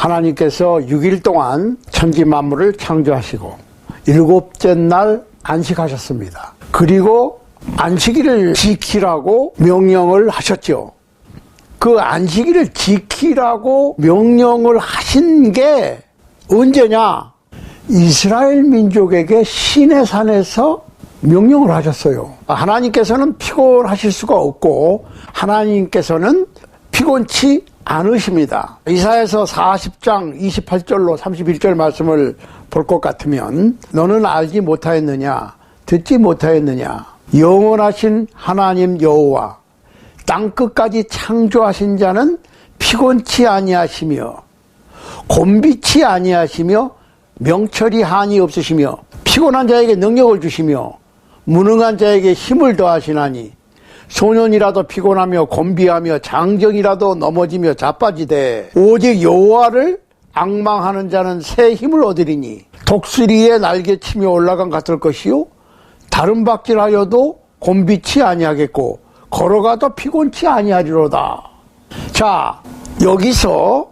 하나님께서 6일 동안 천지 만물을 창조하시고 일곱째 날 안식하셨습니다. 그리고 안식일을 지키라고 명령을 하셨죠. 그 안식일을 지키라고 명령을 하신 게 언제냐? 이스라엘 민족에게 시내산에서 명령을 하셨어요. 하나님께서는 피곤하실 수가 없고 하나님께서는 피곤치 않으십니다. 이사야서 40장 28절로 31절 말씀을 볼 것 같으면 너는 알지 못하였느냐 듣지 못하였느냐 영원하신 하나님 여호와 땅끝까지 창조하신 자는 피곤치 아니하시며 곤비치 아니하시며 명철이 한이 없으시며 피곤한 자에게 능력을 주시며 무능한 자에게 힘을 더하시나니 소년이라도 피곤하며 곤비하며 장정이라도 넘어지며 자빠지되 오직 여호와를 앙망하는 자는 새 힘을 얻으리니 독수리의 날개치며 올라간 같을 것이요 다른 박질하여도 곤비치 아니하겠고 걸어가도 피곤치 아니하리로다. 자, 여기서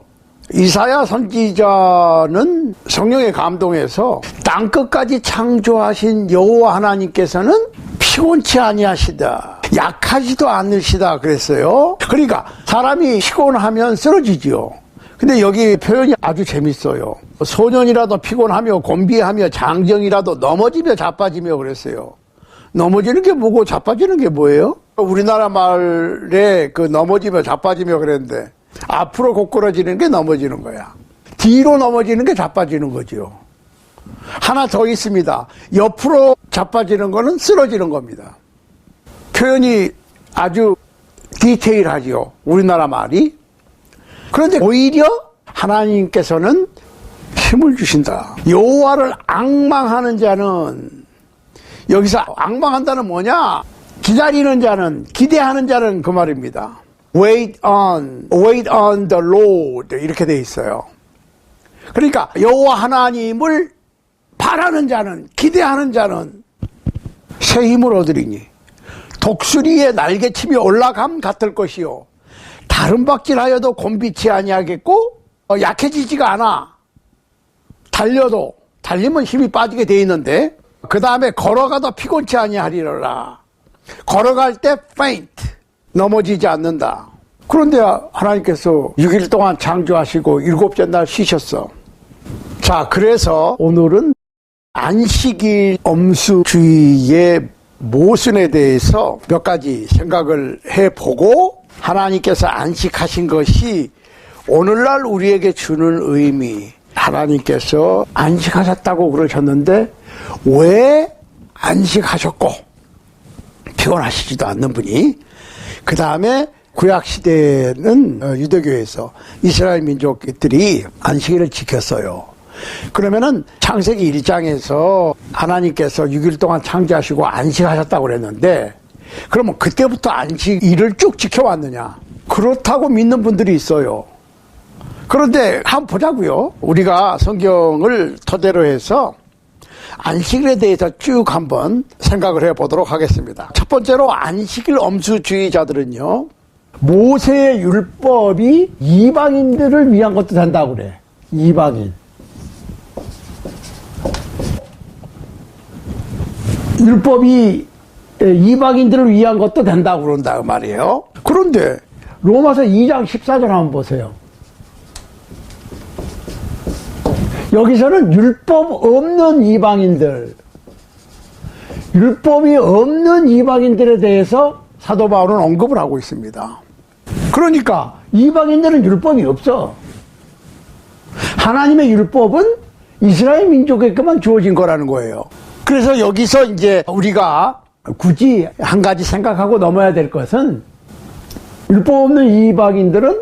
이사야 선지자는 성령의 감동에서 땅끝까지 창조하신 여호와 하나님께서는 피곤치 아니하시다, 약하지도 않으시다 그랬어요. 그러니까 사람이 피곤하면 쓰러지지요. 근데 여기 표현이 아주 재밌어요. 소년이라도 피곤하며 곤비하며 장정이라도 넘어지며 자빠지며 그랬어요. 넘어지는 게 뭐고 자빠지는 게 뭐예요? 우리나라 말에 그 넘어지며 자빠지며 그랬는데 앞으로 고꾸라지는 게 넘어지는 거야. 뒤로 넘어지는 게 자빠지는 거죠. 하나 더 있습니다. 옆으로 자빠지는 거는 쓰러지는 겁니다. 표현이 아주 디테일하죠. 우리나라 말이. 그런데 오히려 하나님께서는 힘을 주신다. 여호와를 앙망하는 자는, 여기서 앙망한다는 뭐냐? 기다리는 자는, 기대하는 자는 그 말입니다. wait on the Lord 이렇게 돼 있어요. 그러니까 여호와 하나님을 바라는 자는, 기대하는 자는 새 힘을 얻으리니 독수리의 날개침이 올라감 같을 것이요 다른 박질하여도 곤비치 아니하겠고 약해지지가 않아. 달리면 힘이 빠지게 돼 있는데 그 다음에 걸어가도 피곤치 아니하리라. 걸어갈 때 faint, 넘어지지 않는다. 그런데 하나님께서 6일 동안 창조하시고 일곱째 날 쉬셨어. 자, 그래서 오늘은 안식일 엄수주의의 모순에 대해서 몇 가지 생각을 해보고 하나님께서 안식하신 것이 오늘날 우리에게 주는 의미, 하나님께서 안식하셨다고 그러셨는데 왜 안식하셨고 피곤하시지도 않는 분이, 그 다음에 구약시대에는 유대교에서 이스라엘 민족들이 안식일을 지켰어요. 그러면은 창세기 1장에서 하나님께서 6일 동안 창조하시고 안식하셨다고 그랬는데 그러면 그때부터 안식일을 쭉 지켜왔느냐? 그렇다고 믿는 분들이 있어요. 그런데 한번 보자고요. 우리가 성경을 토대로 해서 안식일에 대해서 쭉 한번 생각을 해보도록 하겠습니다. 첫 번째로 안식일 엄수주의자들은요, 모세의 율법이 이방인들을 위한 것도 된다고 그래. 이방인. 율법이 이방인들을 위한 것도 된다고 그런다 그 말이에요. 그런데 로마서 2장 14절 한번 보세요. 여기서는 율법 없는 이방인들, 율법이 없는 이방인들에 대해서 사도 바울은 언급을 하고 있습니다. 그러니까 이방인들은 율법이 없어. 하나님의 율법은 이스라엘 민족에게만 주어진 거라는 거예요. 그래서 여기서 이제 우리가 굳이 한 가지 생각하고 넘어야 될 것은, 율법 없는 이방인들은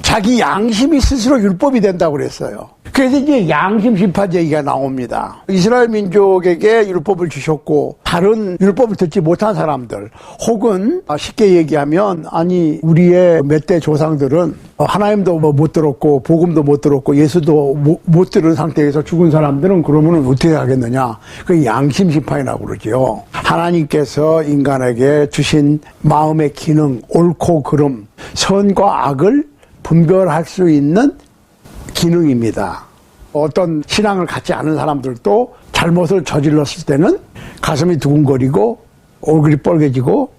자기 양심이 스스로 율법이 된다고 그랬어요. 그래서 이제 양심 심판 얘기가 나옵니다. 이스라엘 민족에게 율법을 주셨고 다른 율법을 듣지 못한 사람들, 혹은 쉽게 얘기하면 아니 우리의 몇 대 조상들은 하나님도 못 들었고 복음도 못 들었고 예수도 못 들은 상태에서 죽은 사람들은 그러면 어떻게 하겠느냐? 그 양심 심판이라고 그러죠. 하나님께서 인간에게 주신 마음의 기능, 옳고 그름, 선과 악을 분별할 수 있는 기능입니다. 어떤 신앙을 갖지 않은 사람들도 잘못을 저질렀을 때는 가슴이 두근거리고 얼굴이 빨개지고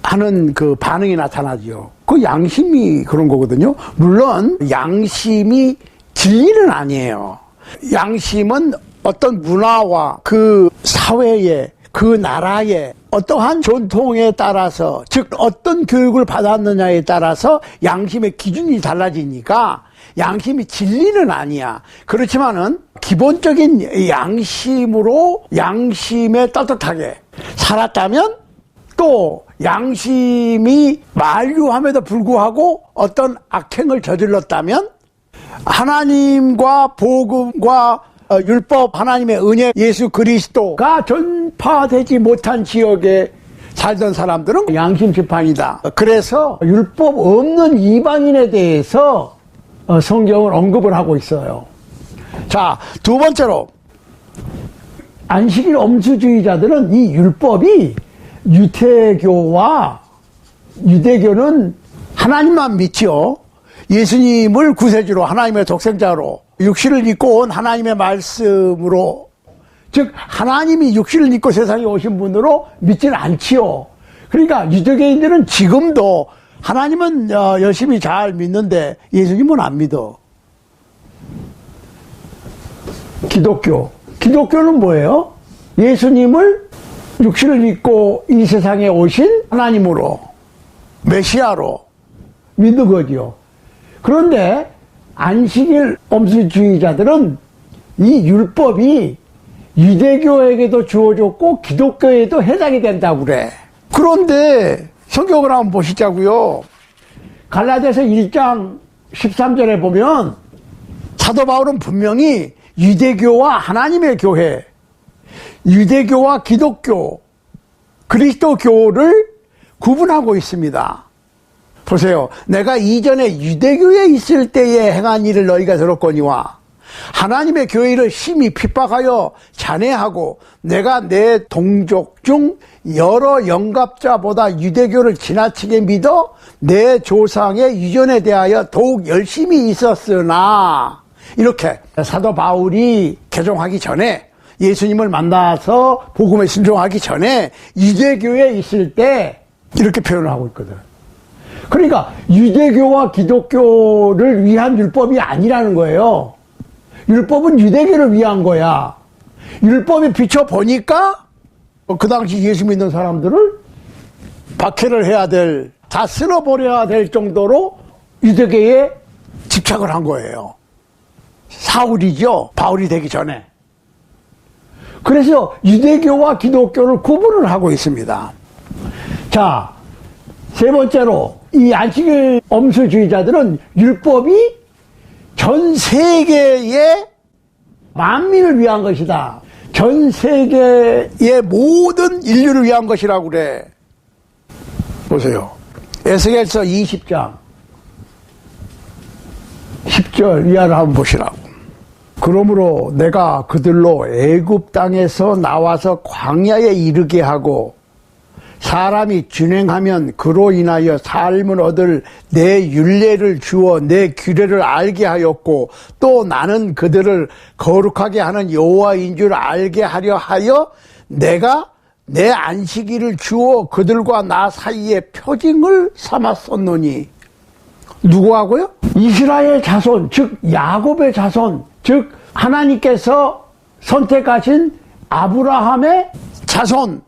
하는 그 반응이 나타나죠. 그 양심이 그런 거거든요. 물론 양심이 진리는 아니에요. 양심은 어떤 문화와 그 사회에 그 나라의 어떠한 전통에 따라서, 즉 어떤 교육을 받았느냐에 따라서 양심의 기준이 달라지니까 양심이 진리는 아니야. 그렇지만은 기본적인 양심으로 양심에 떳떳하게 살았다면, 또 양심이 만류함에도 불구하고 어떤 악행을 저질렀다면 하나님과 복음과 율법, 하나님의 은혜, 예수 그리스도가 전파되지 못한 지역에 살던 사람들은 양심 심판이다. 그래서 율법 없는 이방인에 대해서 성경을 언급을 하고 있어요. 자, 두 번째로 안식일 엄수주의자들은 이 율법이 유대교는 하나님만 믿죠. 예수님을 구세주로, 하나님의 독생자로, 육신을 입고 온 하나님의 말씀으로, 즉 하나님이 육신을 입고 세상에 오신 분으로 믿지는 않지요. 그러니까 유대교인들은 지금도 하나님은 열심히 잘 믿는데 예수님은 안 믿어. 기독교는 뭐예요? 예수님을 육신을 입고 이 세상에 오신 하나님으로, 메시아로 믿는 거죠. 그런데 안식일 엄수주의자들은 이 율법이 유대교에게도 주어졌고 기독교에도 해당이 된다고 그래. 그런데 성경을 한번 보시자고요. 갈라디아서 1장 13절에 보면 사도 바울은 분명히 유대교와 하나님의 교회, 유대교와 기독교, 그리스도교를 구분하고 있습니다. 보세요. 내가 이전에 유대교에 있을 때에 행한 일을 너희가 들었거니와 하나님의 교회를 심히 핍박하여 잔해하고 내가 내 동족 중 여러 영갑자보다 유대교를 지나치게 믿어 내 조상의 유전에 대하여 더욱 열심히 있었으나, 이렇게 사도 바울이 개종하기 전에, 예수님을 만나서 복음에 순종하기 전에 유대교에 있을 때 이렇게 표현을 하고 있거든. 그러니까 유대교와 기독교를 위한 율법이 아니라는 거예요. 율법은 유대교를 위한 거야. 율법에 비춰보니까 그 당시 예수 믿는 사람들을 박해를 해야 될, 다 쓸어버려야 될 정도로 유대교에 집착을 한 거예요. 사울이죠. 바울이 되기 전에. 그래서 유대교와 기독교를 구분을 하고 있습니다. 자, 세 번째로 이 안식일 엄수주의자들은 율법이 전 세계의 만민을 위한 것이다. 전 세계의 모든 인류를 위한 것이라고 그래. 보세요. 에스겔서 20장 10절 이하를 한번 보시라고. 그러므로 내가 그들로 애굽 땅에서 나와서 광야에 이르게 하고 사람이 준행하면 그로 인하여 삶을 얻을 내 율례를 주어 내 규례를 알게 하였고, 또 나는 그들을 거룩하게 하는 여호와인 줄 알게 하려 하여 내가 내 안식일을 주어 그들과 나 사이에 표징을 삼았었노니. 누구하고요? 이스라엘 자손, 즉 야곱의 자손, 즉 하나님께서 선택하신 아브라함의 자손,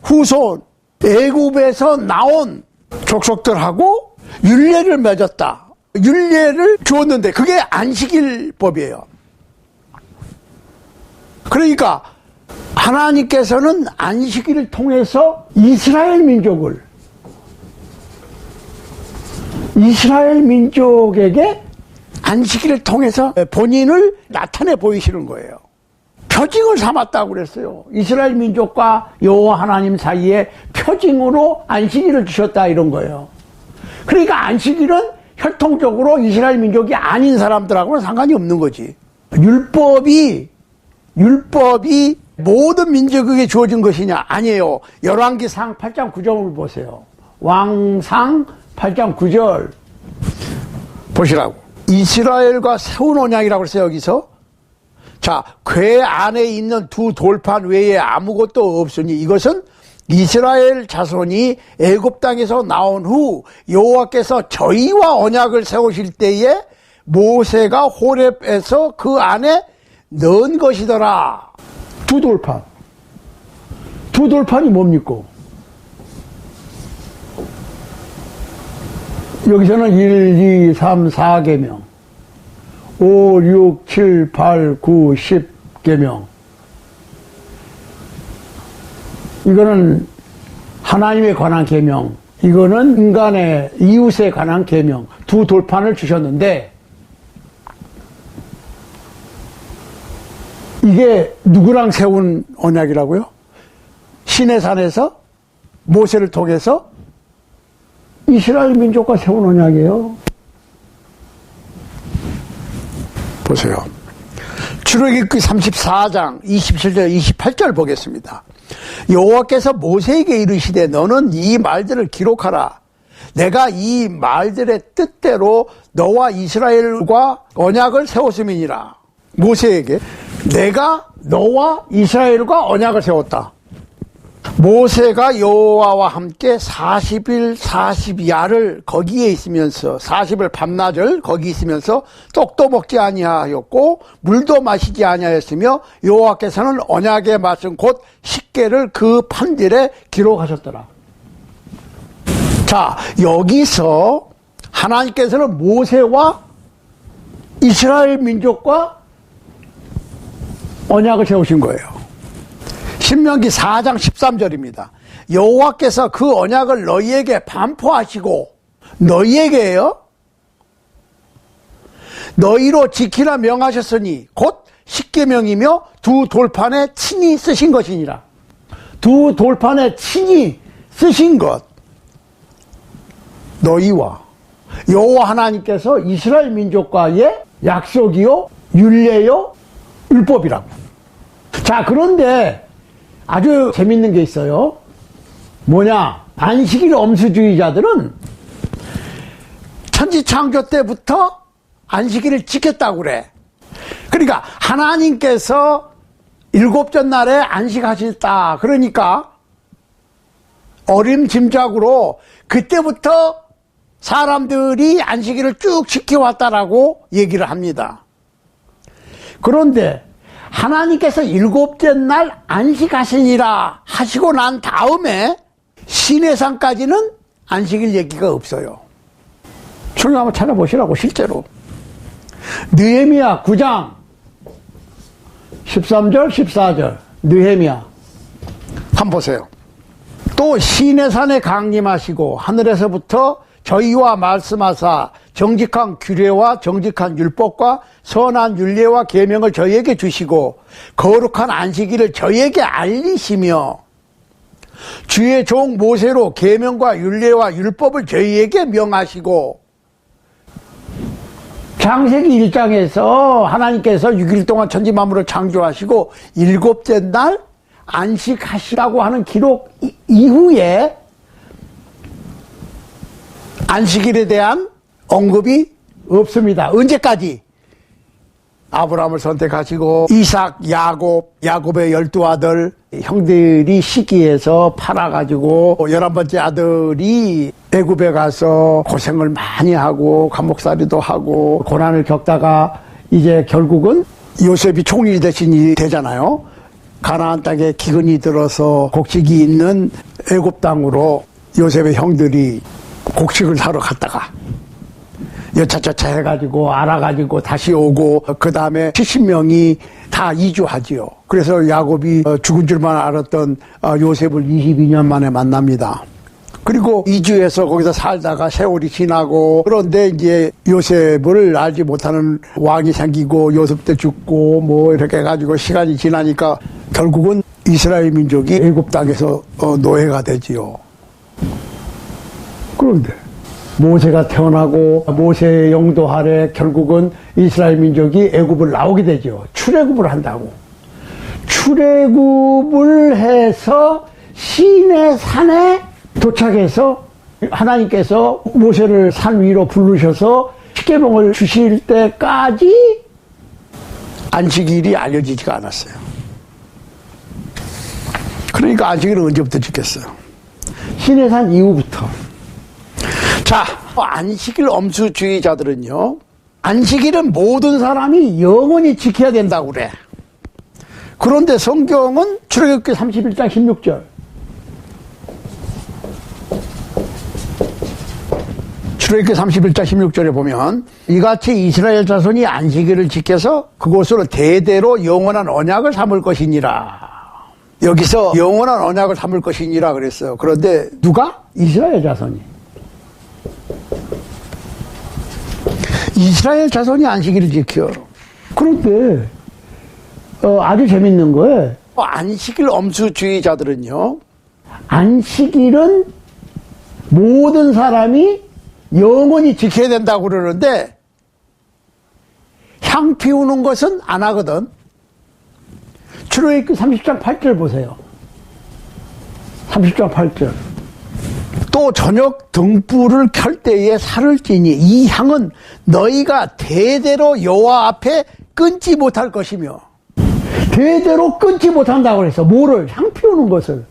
후손, 애굽에서 나온 족속들하고 율례를 맺었다. 율례를 주었는데 그게 안식일법이에요. 그러니까 하나님께서는 안식일을 통해서 이스라엘 민족에게 안식일을 통해서 본인을 나타내 보이시는 거예요. 표징을 삼았다고 그랬어요. 이스라엘 민족과 여호와 하나님 사이에 표징으로 안식일을 주셨다, 이런 거예요. 그러니까 안식일은 혈통적으로 이스라엘 민족이 아닌 사람들하고는 상관이 없는 거지. 율법이 모든 민족에게 주어진 것이냐? 아니에요. 열왕기상 8장 9절을 보세요. 왕상 8장 9절. 보시라고. 이스라엘과 세운 언약이라고 했어요, 여기서. 자, 궤 안에 있는 두 돌판 외에 아무것도 없으니 이것은 이스라엘 자손이 애굽 땅에서 나온 후 여호와께서 저희와 언약을 세우실 때에 모세가 호렙에서 그 안에 넣은 것이더라. 두 돌판. 두 돌판이 뭡니까? 여기서는 1, 2, 3, 4계명, 5, 6, 7, 8, 9, 10계명. 이거는 하나님에 관한 계명, 이거는 인간의 이웃에 관한 계명. 두 돌판을 주셨는데 이게 누구랑 세운 언약이라고요? 시내산에서 모세를 통해서 이스라엘 민족과 세운 언약이에요. 보세요. 출애굽기 34장 27절 28절 보겠습니다. 여호와께서 모세에게 이르시되 너는 이 말들을 기록하라. 내가 이 말들의 뜻대로 너와 이스라엘과 언약을 세웠음이니라. 모세에게 내가 너와 이스라엘과 언약을 세웠다. 모세가 여호와와 함께 40일 40야를 거기에 있으면서 40일 밤낮을 거기 있으면서 떡도 먹지 아니하였고 물도 마시지 아니하였으며 여호와께서는 언약의 말씀 곧 십계를 그 판들에 기록하셨더라. 자, 여기서 하나님께서는 모세와 이스라엘 민족과 언약을 세우신 거예요. 신명기 4장 13절입니다. 여호와께서 그 언약을 너희에게 반포하시고 너희에게요 너희로 지키라 명하셨으니 곧 십계명이며 두 돌판에 친히 쓰신 것이니라. 두 돌판에 친히 쓰신 것, 너희와 여호와 하나님께서 이스라엘 민족과의 약속이요 율례요 율법이라고. 자, 그런데 아주 재밌는 게 있어요. 뭐냐? 안식일 엄수주의자들은 천지창조 때부터 안식일을 지켰다고 그래. 그러니까 하나님께서 일곱째 날에 안식하셨다. 그러니까 어림짐작으로 그때부터 사람들이 안식일을 쭉 지켜왔다라고 얘기를 합니다. 그런데 하나님께서 일곱째 날 안식하시니라 하시고 난 다음에 시내산까지는 안식일 얘기가 없어요. 성경 한번 찾아보시라고. 실제로 느헤미야 9장 13절 14절 느헤미야 한번 보세요. 또 시내산에 강림하시고 하늘에서부터 저희와 말씀하사 정직한 규례와 정직한 율법과 선한 율례와 계명을 저희에게 주시고 거룩한 안식일을 저희에게 알리시며 주의 종 모세로 계명과 율례와 율법을 저희에게 명하시고. 창세기 1장에서 하나님께서 6일 동안 천지 만물을 창조하시고 일곱째 날 안식하시라고 하는 기록 이후에 안식일에 대한 언급이 없습니다. 언제까지? 아브라함을 선택하시고 이삭, 야곱의 12아들 형들이 시기해서 팔아가지고 11번째 아들이 애굽에 가서 고생을 많이 하고 감옥살이도 하고 고난을 겪다가 이제 결국은 요셉이 총리 대신이 되잖아요. 가나안 땅에 기근이 들어서 곡식이 있는 애굽 땅으로 요셉의 형들이 곡식을 사러 갔다가 여차저차 해가지고 알아가지고 다시 오고 그 다음에 70명이 다 이주하지요. 그래서 야곱이 죽은 줄만 알았던 요셉을 22년 만에 만납니다. 그리고 이주해서 거기서 살다가 세월이 지나고 그런데 이제 요셉을 알지 못하는 왕이 생기고 요셉도 죽고 뭐 이렇게 해가지고 시간이 지나니까 결국은 이스라엘 민족이 애굽 땅에서 노예가 되지요. 그런데 모세가 태어나고 모세의 영도 아래 결국은 이스라엘 민족이 애굽을 나오게 되죠. 출애굽을 한다고. 출애굽을 해서 시내 산에 도착해서 하나님께서 모세를 산 위로 부르셔서 십계명을 주실 때까지 안식일이 알려지지가 않았어요. 그러니까 안식일은 언제부터 지켰어요? 시내산 이후부터. 자, 안식일 엄수주의자들은요, 안식일은 모든 사람이 영원히 지켜야 된다고 그래. 그런데 성경은 출애굽기 31장 16절. 출애굽기 31장 16절에 보면 이같이 이스라엘 자손이 안식일을 지켜서 그곳으로 대대로 영원한 언약을 삼을 것이니라. 여기서 영원한 언약을 삼을 것이니라 그랬어요. 그런데 누가? 이스라엘 자손이. 이스라엘 자손이 안식일을 지켜. 그런데 아주 재밌는 거예요. 안식일 엄수주의자들은요, 안식일은 모든 사람이 영원히 지켜야 된다고 그러는데 향 피우는 것은 안 하거든. 출애굽기 30장 8절 보세요. 30장 8절. 또 저녁 등불을 켤 때에 살을 찌니 이 향은 너희가 대대로 여호와 앞에 끊지 못할 것이며. 대대로 끊지 못한다고 그랬어. 뭐를? 향 피우는 것을.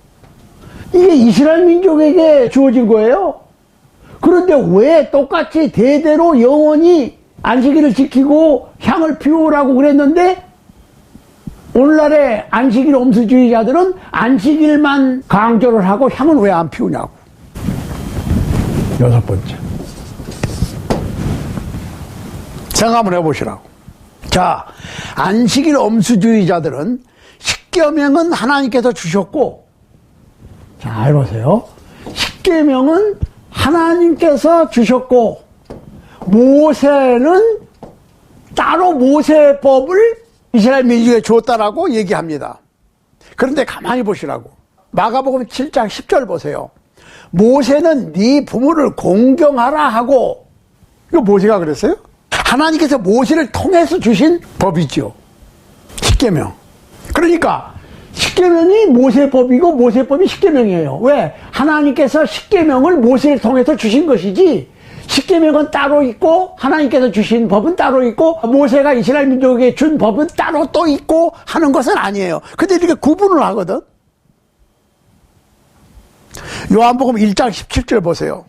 이게 이스라엘 민족에게 주어진 거예요. 그런데 왜 똑같이 대대로 영원히 안식일을 지키고 향을 피우라고 그랬는데 오늘날의 안식일 엄수주의자들은 안식일만 강조를 하고 향은 왜 안 피우냐고. 여섯 번째. 생각 한번 해보시라고. 자, 안식일 엄수주의자들은 십계명은 하나님께서 주셨고, 잘 보세요. 십계명은 하나님께서 주셨고, 모세는 따로 모세법을 이스라엘 민족에 줬다라고 얘기합니다. 그런데 가만히 보시라고. 마가복음 7장 10절 보세요. 모세는 네 부모를 공경하라 하고, 이거 모세가 그랬어요? 하나님께서 모세를 통해서 주신 법이죠. 십계명. 그러니까 십계명이 모세법이고 모세법이 십계명이에요. 왜? 하나님께서 십계명을 모세를 통해서 주신 것이지, 십계명은 따로 있고 하나님께서 주신 법은 따로 있고 모세가 이스라엘 민족에게 준 법은 따로 또 있고 하는 것은 아니에요. 근데 이렇게 구분을 하거든. 요한복음 1장 17절 보세요.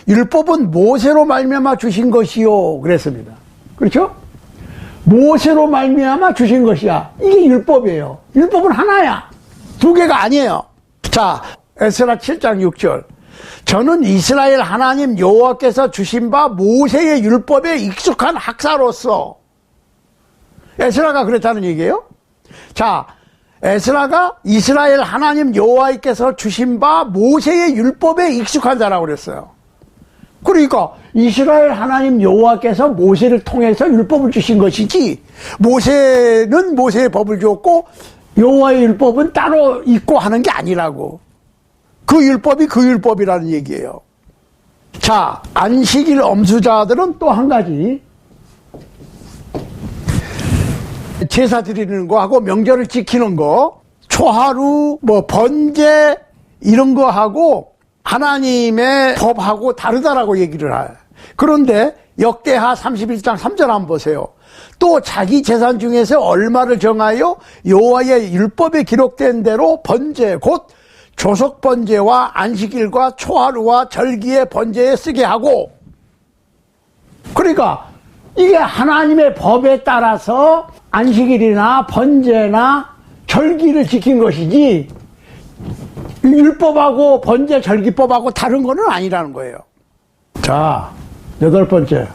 율법은 모세로 말미암아 주신 것이요 그랬습니다. 그렇죠? 모세로 말미암아 주신 것이야. 이게 율법이에요. 율법은 하나야. 두 개가 아니에요. 자, 에스라 7장 6절. 저는 이스라엘 하나님 여호와께서 주신 바 모세의 율법에 익숙한 학사로서. 에스라가 그랬다는 얘기예요. 자, 에스라가 이스라엘 하나님 여호와께서 주신 바 모세의 율법에 익숙한 자라고 그랬어요. 그러니까 이스라엘 하나님 여호와께서 모세를 통해서 율법을 주신 것이지, 모세는 모세의 법을 줬고 여호와의 율법은 따로 있고 하는 게 아니라고. 그 율법이 그 율법이라는 얘기예요. 자, 안식일 엄수자들은 또 한 가지, 제사 드리는 거 하고 명절을 지키는 거, 초하루, 번제 이런 거 하고 하나님의 법하고 다르다라고 얘기를 해요. 그런데 역대하 31장 3절 한번 보세요. 또 자기 재산 중에서 얼마를 정하여 여호와의 율법에 기록된 대로 번제 곧 조석 번제와 안식일과 초하루와 절기의 번제에 쓰게 하고. 그러니까 이게 하나님의 법에 따라서 안식일이나 번제나 절기를 지킨 것이지 율법하고 번제 절기법하고 다른 거는 아니라는 거예요. 자, 여덟 번째.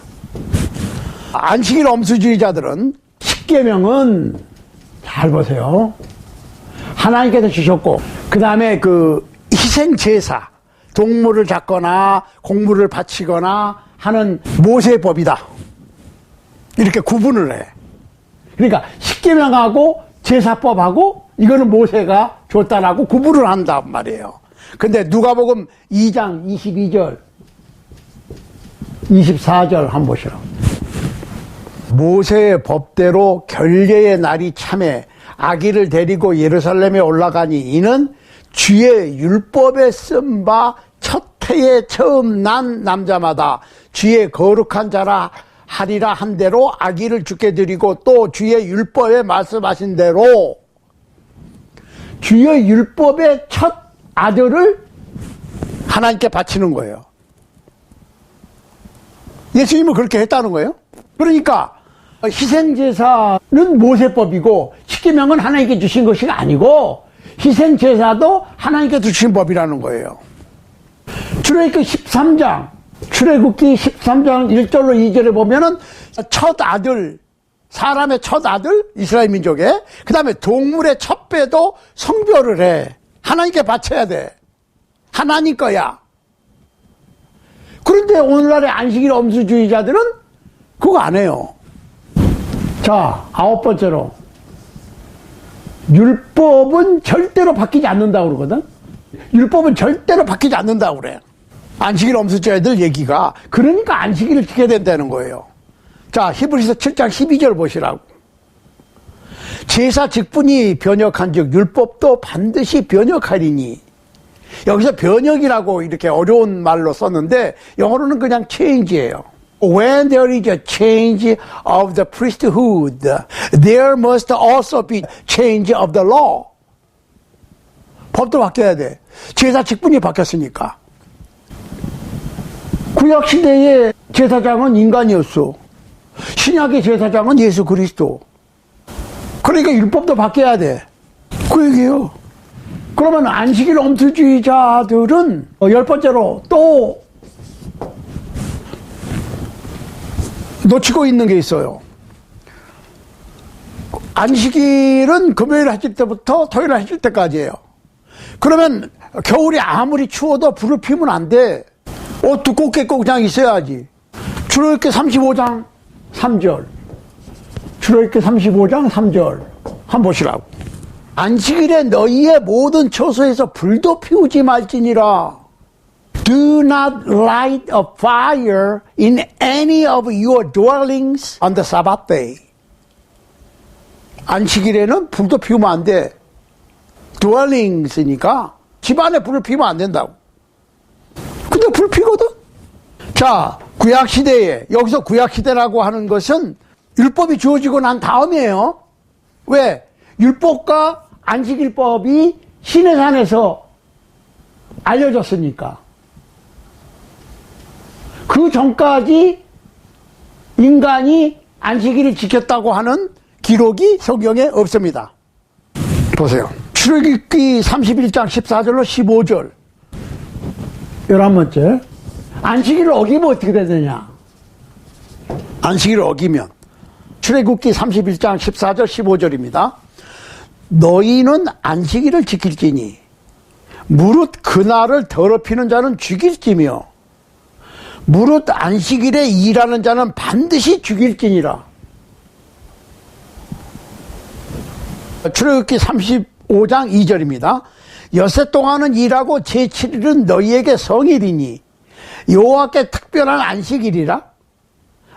안식일 엄수주의자들은 십계명은 잘 보세요. 하나님께서 주셨고, 그 다음에 그 희생제사, 동물을 잡거나 곡물을 바치거나 하는 모세법이다. 이렇게 구분을 해. 그러니까 십계명하고 제사법하고 이거는 모세가 줬다라고 구분을 한단 말이에요. 근데 누가복음 2장 22절, 24절 한번 보시라고. 모세의 법대로 결례의 날이 참에 아기를 데리고 예루살렘에 올라가니 이는 주의 율법에 쓴 바 첫 해에 처음 난 남자마다 주의 거룩한 자라 하리라 한 대로 아기를 주께 드리고 또 주의 율법에 말씀하신 대로 주의 율법의 첫 아들을 하나님께 바치는 거예요. 예수님은 그렇게 했다는 거예요. 그러니까 희생제사는 모세법이고 십계명은 하나님께 주신 것이 아니고 희생제사도 하나님께 주신 법이라는 거예요. 출애굽기 13장 1절로 2절에 보면은 첫 아들, 사람의 첫 아들, 이스라엘 민족의, 그 다음에 동물의 첫 배도 성별을 해. 하나님께 바쳐야 돼. 하나님 거야. 그런데 오늘날의 안식일 엄수주의자들은 그거 안 해요. 자, 9번째로. 율법은 절대로 바뀌지 않는다고 그러거든? 율법은 절대로 바뀌지 않는다고 그래. 안식일 엄수주의자들 얘기가. 그러니까 안식일을 지켜야 된다는 거예요. 자, 히브리서 7장 12절 보시라고. 제사 직분이 변역한 즉 율법도 반드시 변역하리니. 여기서 변역이라고 이렇게 어려운 말로 썼는데 영어로는 그냥 change예요. When there is a change of the priesthood, there must also be change of the law. 법도 바뀌어야 돼. 제사 직분이 바뀌었으니까. 구약시대의 제사장은 인간이었어. 신약의 제사장은 예수 그리스도. 그러니까 율법도 바뀌어야 돼. 그 얘기예요. 그러면 안식일 엄수주의자들은 10번째로 또 놓치고 있는 게 있어요. 안식일은 금요일 하실 때부터 토요일 하실 때까지예요. 그러면 겨울에 아무리 추워도 불을 피우면 안 돼. 옷 두껍게 입고 그냥 있어야지. 출애굽기 35장 3절. 출애굽기 35장 3절. 한번 보시라고. 안식일에 너희의 모든 처소에서 불도 피우지 말지니라. Do not light a fire in any of your dwellings on the Sabbath day. 안식일에는 불도 피우면 안 돼. dwellings니까 집안에 불을 피우면 안 된다고. 근데 불 피거든? 자, 구약시대에, 여기서 구약시대라고 하는 것은 율법이 주어지고 난 다음이에요. 왜? 율법과 안식일법이 시내산에서 알려졌으니까. 그 전까지 인간이 안식일을 지켰다고 하는 기록이 성경에 없습니다. 보세요. 출애굽기 31장 14절로 15절. 11번째. 안식일을 어기면 어떻게 되느냐? 안식일을 어기면. 출애굽기 31장 14절 15절입니다. 너희는 안식일을 지킬지니 무릇 그날을 더럽히는 자는 죽일지며 무릇 안식일에 일하는 자는 반드시 죽일지니라. 출애굽기 35장 2절입니다. 엿새 동안은 일하고 제7일은 너희에게 성일이니 여호와께 특별한 안식일이라.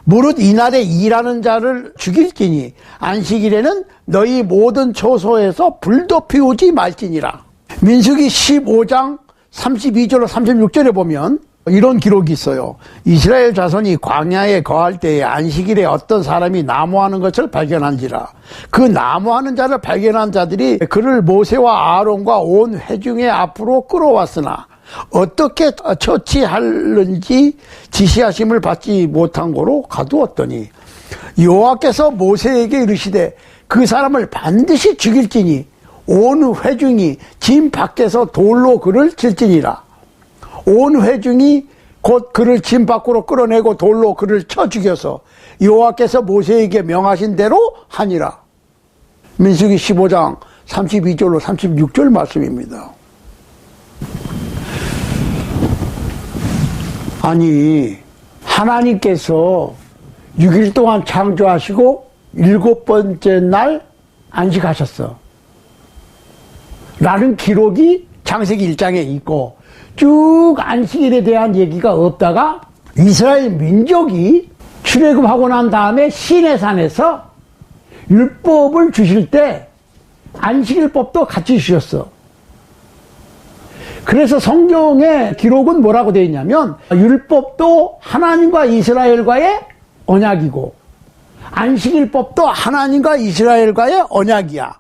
무릇 이날에 일하는 자를 죽일지니 안식일에는 너희 모든 처소에서 불도 피우지 말지니라. 민수기 15장 32절로 36절에 보면 이런 기록이 있어요. 이스라엘 자손이 광야에 거할 때에 안식일에 어떤 사람이 나무하는 것을 발견한지라. 그 나무하는 자를 발견한 자들이 그를 모세와 아론과 온 회중의 앞으로 끌어왔으나 어떻게 처치하는지 지시하심을 받지 못한 고로 가두었더니 여호와께서 모세에게 이르시되 그 사람을 반드시 죽일지니 온 회중이 진 밖에서 돌로 그를 칠지니라. 온 회중이 곧 그를 진 밖으로 끌어내고 돌로 그를 쳐 죽여서 여호와께서 모세에게 명하신 대로 하니라. 민수기 15장 32절로 36절 말씀입니다. 아니, 하나님께서 6일 동안 창조하시고 7번째 날 안식하셨어 라는 기록이 창세기 1장에 있고 쭉 안식일에 대한 얘기가 없다가 이스라엘 민족이 출애굽하고 난 다음에 시내산에서 율법을 주실 때 안식일법도 같이 주셨어. 그래서 성경의 기록은 뭐라고 되어 있냐면 율법도 하나님과 이스라엘과의 언약이고 안식일법도 하나님과 이스라엘과의 언약이야.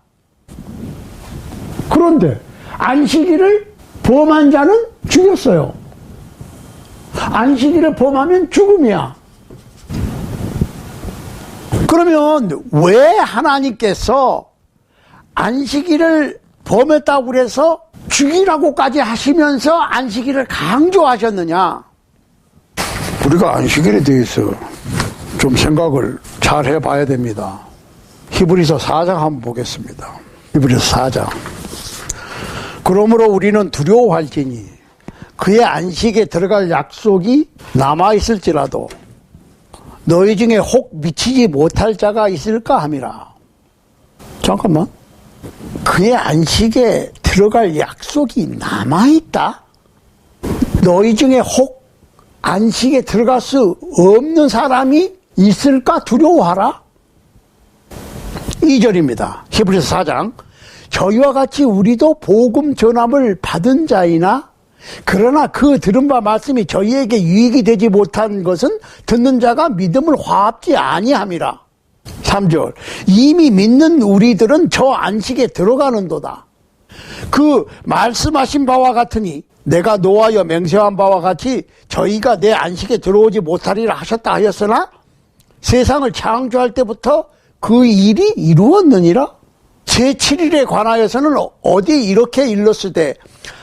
그런데 안식일을 범한 자는 죽였어요. 안식일을 범하면 죽음이야. 그러면 왜 하나님께서 안식일을 범했다고 그래서 죽이라고까지 하시면서 안식일을 강조하셨느냐? 우리가 안식일에 대해서 좀 생각을 잘 해봐야 됩니다. 히브리서 4장 한번 보겠습니다. 히브리서 4장. 그러므로 우리는 두려워할지니 그의 안식에 들어갈 약속이 남아있을지라도 너희 중에 혹 미치지 못할 자가 있을까 함이라. 잠깐만. 그의 안식에 들어갈 약속이 남아있다? 너희 중에 혹 안식에 들어갈 수 없는 사람이 있을까 두려워하라? 2절입니다. 히브리서 4장. 저희와 같이 우리도 복음 전함을 받은 자이나 그러나 그 들은 바 말씀이 저희에게 유익이 되지 못한 것은 듣는 자가 믿음을 화합지 아니함이라. 3절. 이미 믿는 우리들은 저 안식에 들어가는도다. 그 말씀하신 바와 같으니 내가 노하여 맹세한 바와 같이 저희가 내 안식에 들어오지 못하리라 하셨다 하였으나 세상을 창조할 때부터 그 일이 이루었느니라. 제7일에 관하여서는 어디 이렇게 일렀을 때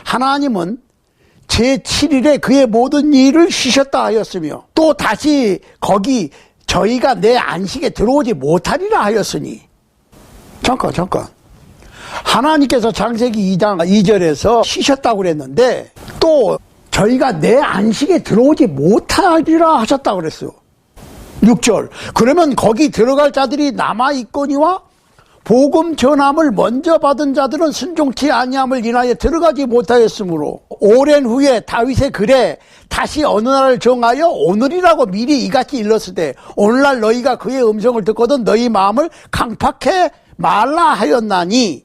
하나님은 제7일에 그의 모든 일을 쉬셨다 하였으며 또 다시 거기 저희가 내 안식에 들어오지 못하리라 하였으니. 잠깐 하나님께서 창세기 2장 2절에서 쉬셨다고 그랬는데 또 저희가 내 안식에 들어오지 못하리라 하셨다고 그랬어요. 6절. 그러면 거기 들어갈 자들이 남아있거니와 복음 전함을 먼저 받은 자들은 순종치 아니함을 인하여 들어가지 못하였으므로 오랜 후에 다윗의 글에 다시 어느 날을 정하여 오늘이라고 미리 이같이 일렀을 때 오늘날 너희가 그의 음성을 듣거든 너희 마음을 강팍해 말라 하였나니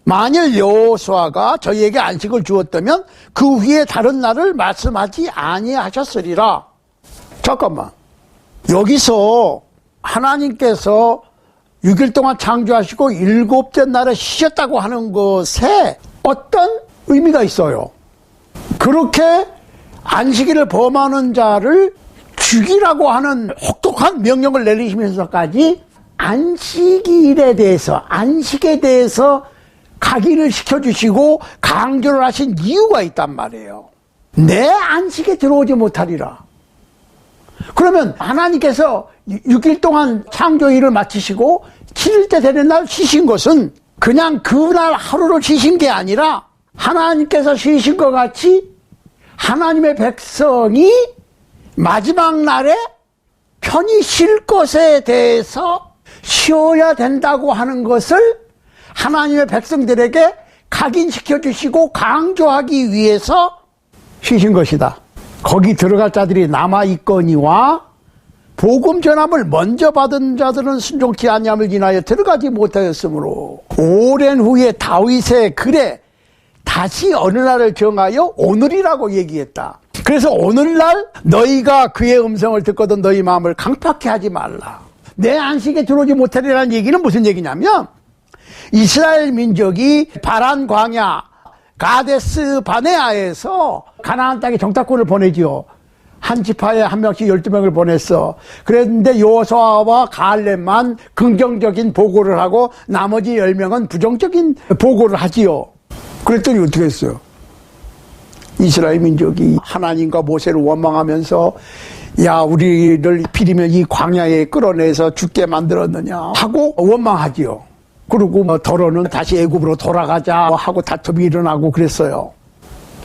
만일 여호수아가 저희에게 안식을 주었다면 그 후에 다른 날을 말씀하지 아니하셨으리라. 잠깐만. 여기서 하나님께서 6일 동안 창조하시고 7째 날에 쉬셨다고 하는 것에 어떤 의미가 있어요. 그렇게 안식일을 범하는 자를 죽이라고 하는 혹독한 명령을 내리시면서까지 안식일에 대해서 안식에 대해서 각인을 시켜주시고 강조를 하신 이유가 있단 말이에요. 내 안식에 들어오지 못하리라. 그러면 하나님께서 6일 동안 창조일을 마치시고 7일째 되는 날 쉬신 것은 그냥 그날 하루를 쉬신 게 아니라 하나님께서 쉬신 것 같이 하나님의 백성이 마지막 날에 편히 쉴 것에 대해서 쉬어야 된다고 하는 것을 하나님의 백성들에게 각인시켜 주시고 강조하기 위해서 쉬신 것이다. 거기 들어갈 자들이 남아있거니와 복음 전함을 먼저 받은 자들은 순종치 아니함을 인하여 들어가지 못하였으므로 오랜 후에 다윗의 글에 다시 어느 날을 정하여 오늘이라고 얘기했다. 그래서 오늘날 너희가 그의 음성을 듣거든 너희 마음을 강팍해 하지 말라. 내 안식에 들어오지 못하리라는 얘기는 무슨 얘기냐면 이스라엘 민족이 바란 광야 가데스 바네아에서 가나안 땅에 정탐꾼을 보내지요. 한 지파에 한 명씩 12명을 보냈어. 그랬는데 여호수아와 갈렙만 긍정적인 보고를 하고 나머지 10명은 부정적인 보고를 하지요. 그랬더니 어떻게 했어요? 이스라엘 민족이 하나님과 모세를 원망하면서 야 우리를 필이면 이 광야에 끌어내서 죽게 만들었느냐 하고 원망하지요. 그리고 더러는 다시 애굽으로 돌아가자 하고 다툼이 일어나고 그랬어요.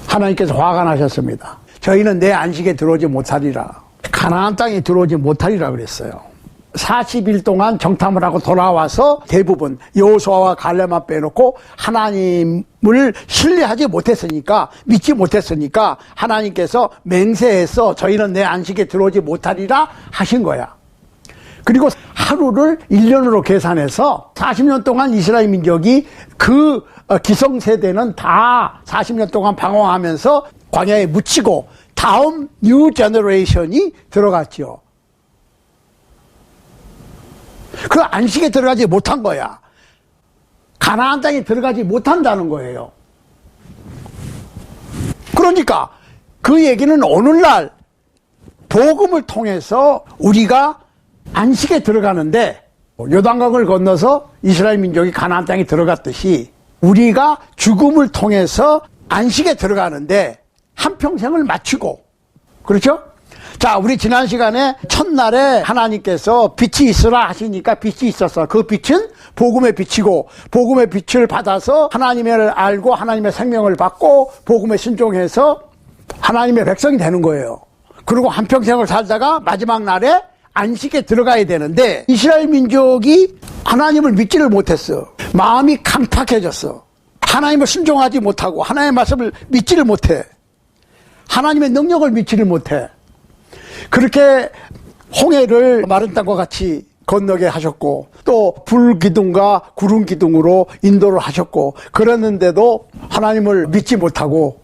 하나님께서 화가 나셨습니다. 저희는 내 안식에 들어오지 못하리라. 가나안 땅에 들어오지 못하리라 그랬어요. 40일 동안 정탐을 하고 돌아와서 대부분 여호수아와 갈렙만 빼놓고 하나님을 신뢰하지 못했으니까 믿지 못했으니까 하나님께서 맹세해서 저희는 내 안식에 들어오지 못하리라 하신 거야. 그리고 하루를 1년으로 계산해서 40년 동안 이스라엘 민족이 그 기성세대는 다 40년 동안 방황하면서 광야에 묻히고 다음 뉴 제너레이션이 들어갔죠. 그 안식에 들어가지 못한 거야. 가나안 땅에 들어가지 못한다는 거예요. 그러니까 그 얘기는 오늘날 복음을 통해서 우리가 안식에 들어가는데, 요단강을 건너서 이스라엘 민족이 가나안 땅에 들어갔듯이 우리가 죽음을 통해서 안식에 들어가는데 한평생을 마치고, 그렇죠? 자, 우리 지난 시간에 첫날에 하나님께서 빛이 있으라 하시니까 빛이 있었어. 그 빛은 복음의 빛이고, 복음의 빛을 받아서 하나님을 알고 하나님의 생명을 받고 복음에 순종해서 하나님의 백성이 되는 거예요. 그리고 한평생을 살다가 마지막 날에 안식에 들어가야 되는데, 이스라엘 민족이 하나님을 믿지를 못했어. 마음이 강팍해졌어. 하나님을 순종하지 못하고 하나님의 말씀을 믿지를 못해. 하나님의 능력을 믿지를 못해. 그렇게 홍해를 마른 땅과 같이 건너게 하셨고, 또 불기둥과 구름기둥으로 인도를 하셨고, 그랬는데도 하나님을 믿지 못하고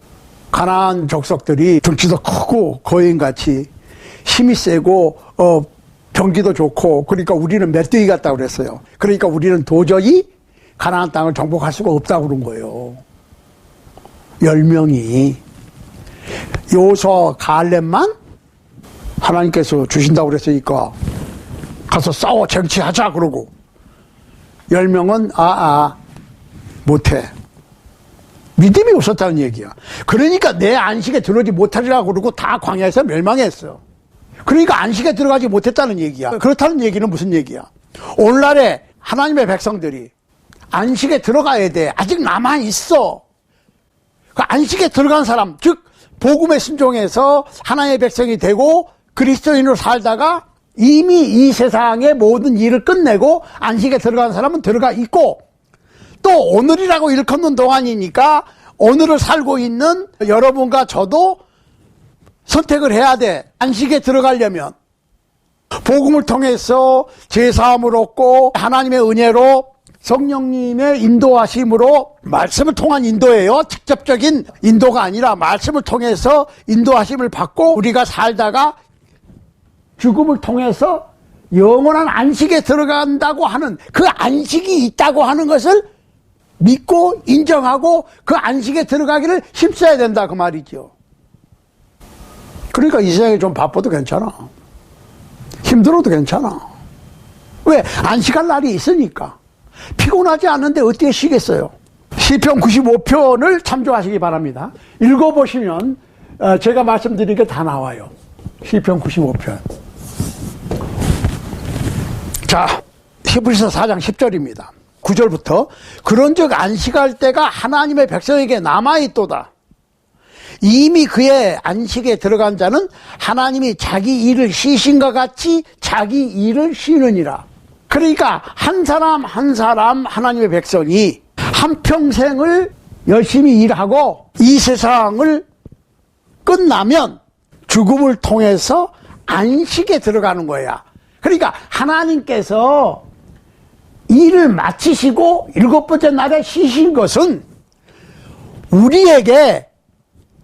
가나안 족속들이 덩치도 크고 거인같이 힘이 세고 병기도 좋고, 그러니까 우리는 멧돼지 같다고 그랬어요. 그러니까 우리는 도저히 가나안 땅을 정복할 수가 없다고 그런 거예요. 10명이 요수아 갈렙만 하나님께서 주신다고 그랬으니까 가서 싸워 쟁취하자 그러고, 10명은 못해. 믿음이 없었다는 얘기야. 그러니까 내 안식에 들어오지 못하리라 그러고 다 광야에서 멸망했어. 그러니까 안식에 들어가지 못했다는 얘기야. 그렇다는 얘기는 무슨 얘기야? 오늘날에 하나님의 백성들이 안식에 들어가야 돼. 아직 남아있어. 그 안식에 들어간 사람, 즉 복음에 순종해서 하나님의 백성이 되고 그리스도인으로 살다가 이미 이 세상의 모든 일을 끝내고 안식에 들어간 사람은 들어가 있고, 또 오늘이라고 일컫는 동안이니까 오늘을 살고 있는 여러분과 저도 선택을 해야 돼. 안식에 들어가려면 복음을 통해서 제사함을 얻고 하나님의 은혜로 성령님의 인도하심으로, 말씀을 통한 인도예요. 직접적인 인도가 아니라 말씀을 통해서 인도하심을 받고 우리가 살다가 죽음을 통해서 영원한 안식에 들어간다고 하는, 그 안식이 있다고 하는 것을 믿고 인정하고 그 안식에 들어가기를 힘써야 된다, 그 말이죠. 그러니까 이 세상에 좀 바빠도 괜찮아. 힘들어도 괜찮아. 왜? 안식할 날이 있으니까. 피곤하지 않은데 어떻게 쉬겠어요? 시편 95편을 참조하시기 바랍니다. 읽어보시면 제가 말씀드린 게 다 나와요. 시편 95편. 자, 히브리서 4장 10절입니다. 9절부터 그런즉 안식할 때가 하나님의 백성에게 남아있도다. 이미 그의 안식에 들어간 자는 하나님이 자기 일을 쉬신과 같이 자기 일을 쉬느니라. 그러니까 한 사람 한 사람 하나님의 백성이 한평생을 열심히 일하고 이 세상을 끝나면 죽음을 통해서 안식에 들어가는 거야. 그러니까 하나님께서 일을 마치시고 7번째 날에 쉬신 것은 우리에게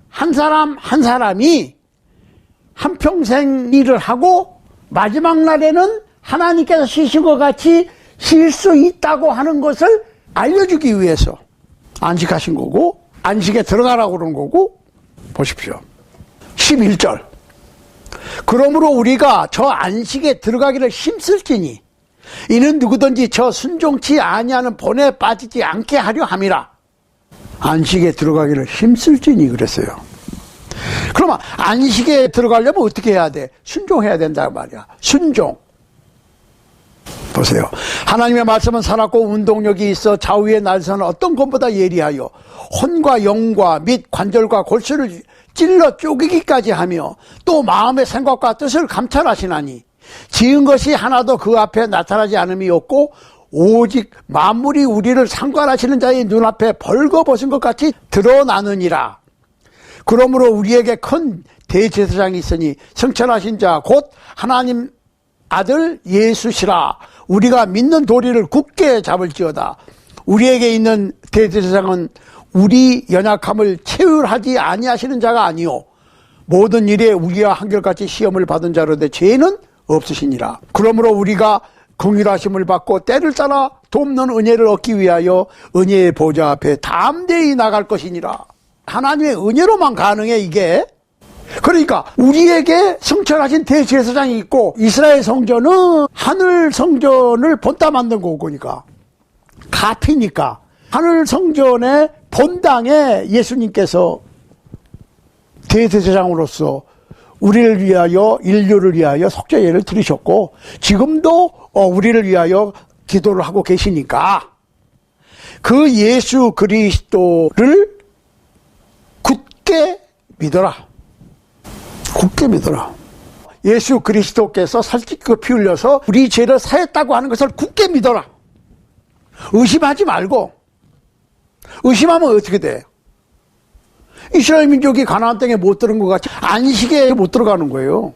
한 사람 한 사람이 한평생 일을 하고 마지막 날에는 하나님께서 쉬신 것 같이 쉴 수 있다고 하는 것을 알려주기 위해서 안식하신 거고, 안식에 들어가라고 그러는 거고. 보십시오. 11절. 그러므로 우리가 저 안식에 들어가기를 힘쓸지니 이는 누구든지 저 순종치 아니하는 본에 빠지지 않게 하려 함이라. 안식에 들어가기를 힘쓸지니 그랬어요. 그러면 안식에 들어가려면 어떻게 해야 돼? 순종해야 된단 말이야. 순종. 보세요. 하나님의 말씀은 살았고 운동력이 있어 좌우의 날선은 어떤 것보다 예리하여 혼과 영과 및 관절과 골수를 찔러 쪼개기까지 하며 또 마음의 생각과 뜻을 감찰하시나니 지은 것이 하나도 그 앞에 나타나지 않음이 없고 오직 만물이 우리를 상관하시는 자의 눈앞에 벌거벗은 것 같이 드러나느니라. 그러므로 우리에게 큰 대제사장이 있으니 성천하신 자 곧 하나님 아들 예수시라. 우리가 믿는 도리를 굳게 잡을지어다. 우리에게 있는 대제사장은 우리 연약함을 체휼하지 아니하시는 자가 아니요 모든 일에 우리와 한결같이 시험을 받은 자로되 죄는 없으시니라. 그러므로 우리가 긍휼하심을 받고 때를 따라 돕는 은혜를 얻기 위하여 은혜의 보좌 앞에 담대히 나갈 것이니라. 하나님의 은혜로만 가능해, 이게. 그러니까 우리에게 승천하신 대제사장이 있고, 이스라엘 성전은 하늘 성전을 본따 만든 거니까, 가피니까 하늘 성전의 본당에 예수님께서 대제사장으로서 우리를 위하여, 인류를 위하여 속죄제를 드리셨고, 지금도 우리를 위하여 기도를 하고 계시니까 그 예수 그리스도를 굳게 믿어라. 굳게 믿어라. 예수 그리스도께서 살찌고 피 흘려서 우리 죄를 사했다고 하는 것을 굳게 믿어라. 의심하지 말고. 의심하면 어떻게 돼? 이스라엘 민족이 가나안 땅에 못 들어간 것 같이 안식에 못 들어가는 거예요.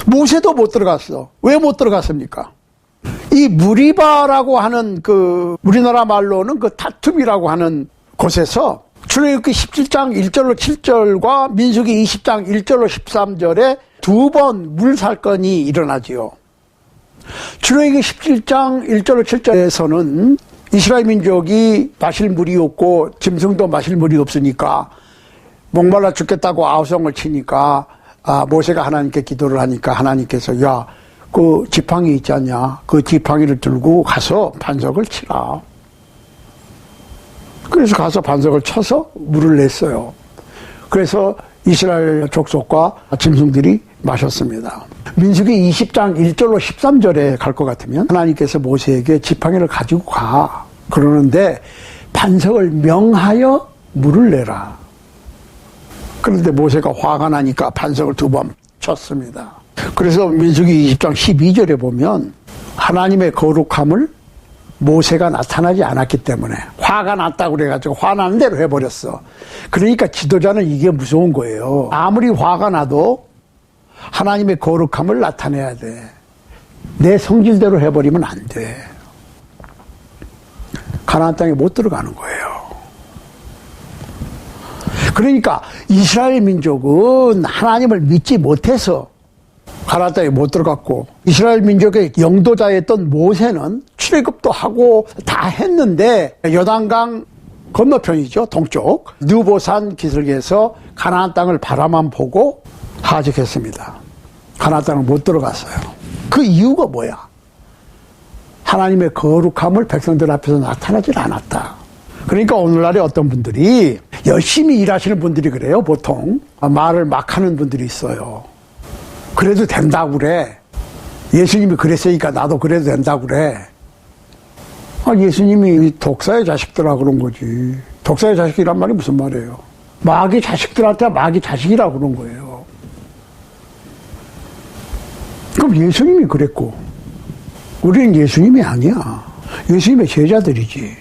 모세도 못 들어갔어. 왜 못 들어갔습니까? 이 무리바라고 하는 우리나라 말로는 다툼이라고 하는 곳에서 출애굽기 17장 1절로 7절과 민수기 20장 1절로 13절에 두 번 물살건이 일어나지요. 출애굽기 17장 1절로 7절에서는 이스라엘 민족이 마실 물이 없고 짐승도 마실 물이 없으니까 목말라 죽겠다고 아우성을 치니까 모세가 하나님께 기도를 하니까 하나님께서 야, 그 지팡이 있지 않냐, 그 지팡이를 들고 가서 반석을 치라. 그래서 가서 반석을 쳐서 물을 냈어요. 그래서 이스라엘 족속과 짐승들이 마셨습니다. 민수기 20장 1절로 13절에 갈 것 같으면 하나님께서 모세에게 지팡이를 가지고 가. 그러는데 반석을 명하여 물을 내라. 그런데 모세가 화가 나니까 반석을 두 번 쳤습니다. 그래서 민수기 20장 12절에 보면 하나님의 거룩함을 모세가 나타나지 않았기 때문에 화가 났다고 그래가지고 화나는 대로 해버렸어. 그러니까 지도자는 이게 무서운 거예요. 아무리 화가 나도 하나님의 거룩함을 나타내야 돼. 내 성질대로 해버리면 안 돼. 가나안 땅에 못 들어가는 거예요. 그러니까 이스라엘 민족은 하나님을 믿지 못해서 가나안 땅에 못 들어갔고, 이스라엘 민족의 영도자였던 모세는 출애굽도 하고 다 했는데 요단강 건너편이죠, 동쪽 느보산 기슭에서 가나안 땅을 바라만 보고 하직했습니다. 가나안 땅을 못 들어갔어요. 그 이유가 뭐야? 하나님의 거룩함을 백성들 앞에서 나타나질 않았다. 그러니까 오늘날에 어떤 분들이 열심히 일하시는 분들이 그래요. 보통 말을 막 하는 분들이 있어요. 그래도 된다고 그래. 예수님이 그랬으니까 나도 그래도 된다고 그래. 예수님이 독사의 자식들아 그런 거지. 독사의 자식이란 말이 무슨 말이에요? 마귀 자식들한테 마귀 자식이라 그런 거예요. 그럼 예수님이 그랬고 우리는 예수님이 아니야. 예수님의 제자들이지.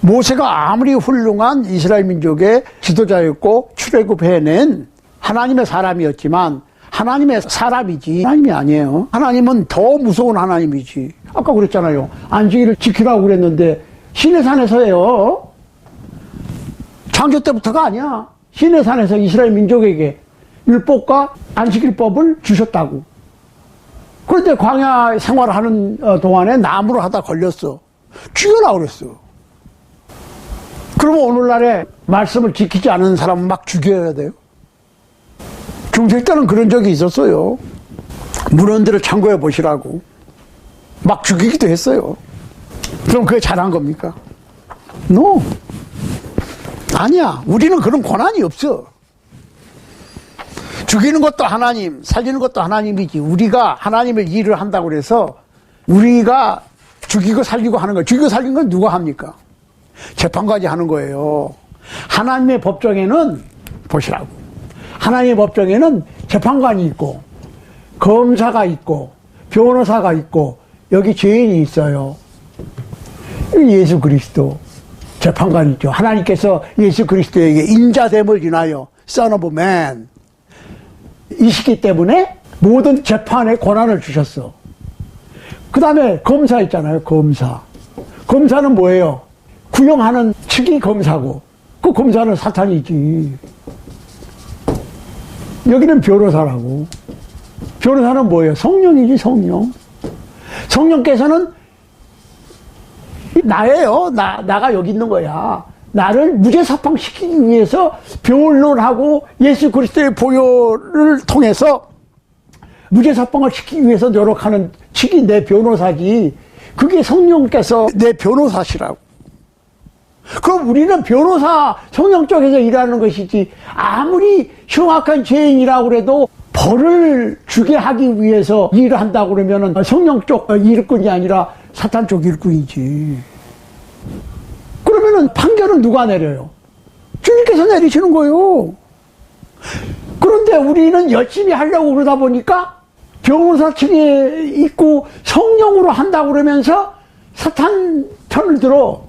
모세가 아무리 훌륭한 이스라엘 민족의 지도자였고 출애굽해낸 하나님의 사람이었지만 하나님의 사람이지 하나님이 아니에요. 하나님은 더 무서운 하나님이지. 아까 그랬잖아요. 안식일을 지키라고 그랬는데 시내산에서 해요. 창조 때부터가 아니야. 시내산에서 이스라엘 민족에게 율법과 안식일법을 주셨다고. 그런데 광야 생활하는 동안에 나무로 하다 걸렸어. 죽여라 그랬어. 그러면 오늘날에 말씀을 지키지 않은 사람은 막 죽여야 돼요. 중세 때는 그런 적이 있었어요. 문헌들을 참고해 보시라고. 막 죽이기도 했어요. 그럼 그게 잘한 겁니까? No. 아니야. 우리는 그런 권한이 없어. 죽이는 것도 하나님, 살리는 것도 하나님이지. 우리가 하나님의 일을 한다고 해서 우리가 죽이고 살리고 하는 거, 죽이고 살리는 건 누가 합니까? 재판까지 하는 거예요. 하나님의 법정에는 보시라고. 하나님의 법정에는 재판관이 있고 검사가 있고 변호사가 있고 여기 죄인이 있어요. 예수 그리스도 재판관이죠. 하나님께서 예수 그리스도에게 인자됨을 인하여 Son of Man 이시기 때문에 모든 재판의 권한을 주셨어. 그 다음에 검사 있잖아요. 검사는 뭐예요? 구형하는 측이 검사고 그 검사는 사탄이지. 여기는 변호사라고. 변호사는 뭐예요? 성령이지, 성령. 성령께서는 나예요. 나가 여기 있는 거야. 나를 무죄사방시키기 위해서 변론하고 예수 그리스도의 보혈을 통해서 무죄사방을 시키기 위해서 노력하는 측이 내 변호사지. 그게 성령께서 내 변호사시라고. 그럼 우리는 변호사 성령 쪽에서 일하는 것이지, 아무리 흉악한 죄인이라고 해도 벌을 주게 하기 위해서 일을 한다고 그러면은 성령 쪽 일꾼이 아니라 사탄 쪽 일꾼이지. 그러면은 판결은 누가 내려요? 주님께서 내리시는 거예요. 그런데 우리는 열심히 하려고 그러다 보니까 변호사 층에 있고 성령으로 한다고 그러면서 사탄 편을 들어.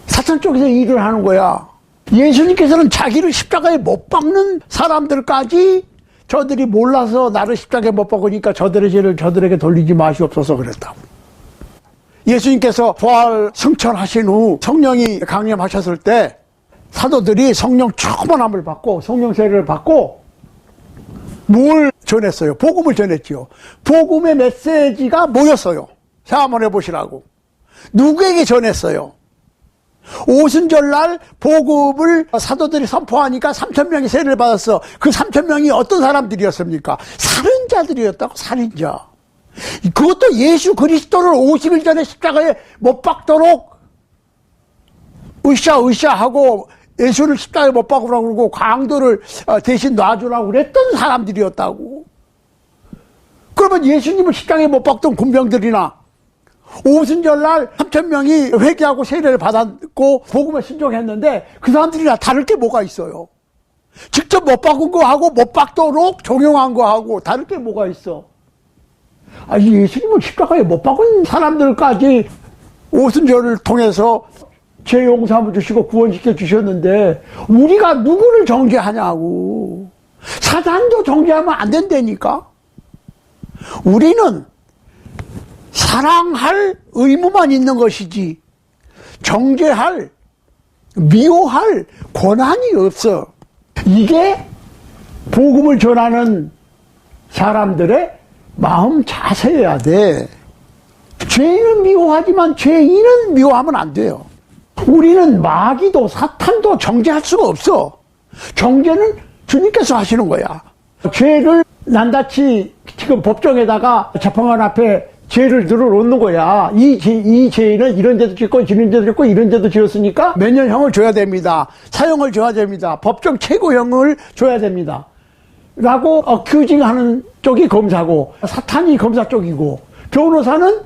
사탄 쪽에서 일을 하는 거야. 예수님께서는 자기를 십자가에 못 박는 사람들까지 저들이 몰라서 나를 십자가에 못 박으니까 저들의 죄를 저들에게 돌리지 마시옵소서 그랬다고. 예수님께서 부활 승천하신 후 성령이 강림하셨을 때 사도들이 성령 충만함을 받고 성령 세례를 받고 뭘 전했어요? 복음을 전했죠. 복음의 메시지가 뭐였어요? 생각 한번 해보시라고. 누구에게 전했어요? 오순절날 복음을 사도들이 선포하니까 3,000명이 세례를 받았어. 그 3,000명이 어떤 사람들이었습니까? 살인자들이었다고. 살인자. 그것도 예수 그리스도를 50일 전에 십자가에 못 박도록 으쌰하고 예수를 십자가에 못 박으라고 그러고 강도를 대신 놔주라고 그랬던 사람들이었다고. 그러면 예수님을 십자가에 못 박던 군병들이나 오순절날 3,000명이 회개하고 세례를 받았고 복음에 순종했는데 그 사람들이나 다를 게 뭐가 있어요? 직접 못 박은 거하고 못 박도록 종용한 거하고 다를 게 뭐가 있어? 예수님을 십자가에 못 박은 사람들까지 오순절을 통해서 죄 용서함을 주시고 구원시켜 주셨는데 우리가 누구를 정죄하냐고. 사단도 정죄하면 안 된다니까. 우리는 사랑할 의무만 있는 것이지 정죄할, 미워할 권한이 없어. 이게 복음을 전하는 사람들의 마음 자세여야 돼. 죄인은 미워하지만 죄인은 미워하면 안 돼요. 우리는 마귀도 사탄도 정죄할 수가 없어. 정죄는 주님께서 하시는 거야. 죄를 낱낱이 지금 법정에다가 재판관 앞에 죄를 늘어놓는 거야. 이 죄는 이런 죄도 짓고 이런 죄도 짓고 이런 죄도 지었으니까 몇 년 형을 줘야 됩니다. 사형을 줘야 됩니다. 법정 최고형을 줘야 됩니다. 라고 어큐징하는 쪽이 검사고 사탄이 검사 쪽이고 변호사는